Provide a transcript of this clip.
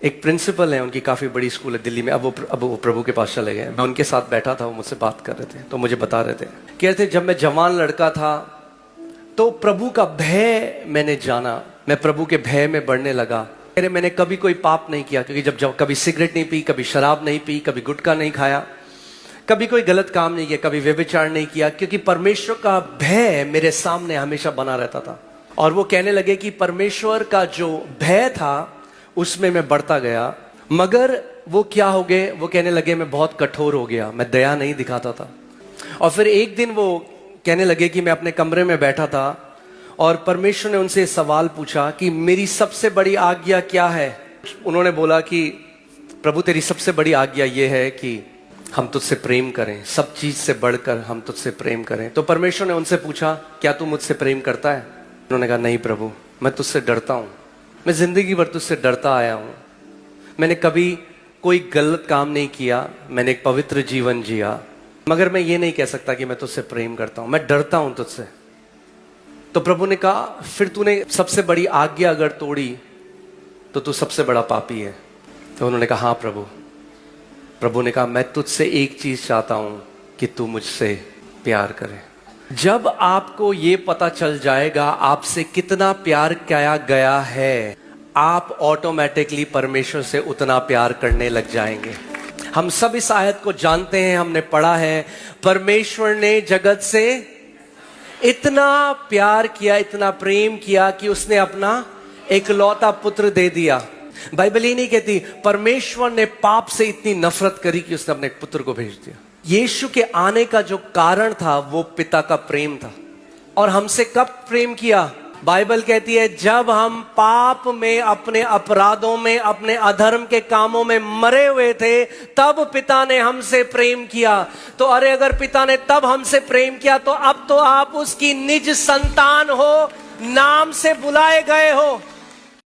एक प्रिंसिपल है, उनकी काफ़ी बड़ी स्कूल है दिल्ली में। अब वो प्रभु के पास चले गए। मैं उनके साथ बैठा था, वो मुझसे बात कर रहे थे, तो मुझे बता रहे थे, कह रहे थे जब मैं जवान लड़का था तो प्रभु का भय मैंने जाना, मैं प्रभु के भय में बढ़ने लगा। कह रहे मैंने कभी कोई पाप नहीं किया, क्योंकि जब कभी सिगरेट नहीं पी, कभी शराब नहीं पी, कभी गुटखा नहीं खाया, कभी कोई गलत काम नहीं किया, कभी व्यभिचार नहीं किया, क्योंकि परमेश्वर का भय मेरे सामने हमेशा बना रहता था। और वो कहने लगे कि परमेश्वर का जो भय था उसमें मैं बढ़ता गया, मगर वो क्या हो गए, वो कहने लगे मैं बहुत कठोर हो गया, मैं दया नहीं दिखाता था। और फिर एक दिन वो कहने लगे कि मैं अपने कमरे में बैठा था और परमेश्वर ने उनसे सवाल पूछा कि मेरी सबसे बड़ी आज्ञा क्या है। उन्होंने बोला कि प्रभु तेरी सबसे बड़ी आज्ञा ये है कि हम तुझसे प्रेम करें, सब चीज से बढ़कर हम तुझसे प्रेम करें। तो परमेश्वर ने उनसे पूछा क्या तू मुझसे प्रेम करता है? उन्होंने कहा नहीं प्रभु, मैं तुझसे डरता हूं, मैं जिंदगी भर तुझसे डरता आया हूं, मैंने कभी कोई गलत काम नहीं किया, मैंने एक पवित्र जीवन जिया, मगर मैं ये नहीं कह सकता कि मैं तुझसे प्रेम करता हूं, मैं डरता हूं तुझसे। तो प्रभु ने कहा फिर तूने सबसे बड़ी आज्ञा अगर तोड़ी तो तू सबसे बड़ा पापी है। तो उन्होंने कहा हाँ प्रभु। प्रभु ने कहा मैं तुझसे एक चीज चाहता हूं कि तू मुझसे प्यार करे। जब आपको ये पता चल जाएगा आपसे कितना प्यार किया गया है, आप ऑटोमेटिकली परमेश्वर से उतना प्यार करने लग जाएंगे। हम सब इस आयत को जानते हैं, हमने पढ़ा है, परमेश्वर ने जगत से इतना प्यार किया, इतना प्रेम किया कि उसने अपना एकलौता पुत्र दे दिया। बाइबल ही नहीं कहती परमेश्वर ने पाप से इतनी नफरत करी कि उसने अपने पुत्र को भेज दिया। यीशु के आने का जो कारण था वो पिता का प्रेम था। और हमसे कब प्रेम किया? बाइबल कहती है जब हम पाप में, अपने अपराधों में, अपने अधर्म के कामों में मरे हुए थे, तब पिता ने हमसे प्रेम किया। तो अरे अगर पिता ने तब हमसे प्रेम किया तो अब तो आप उसकी निज संतान हो, नाम से बुलाए गए हो।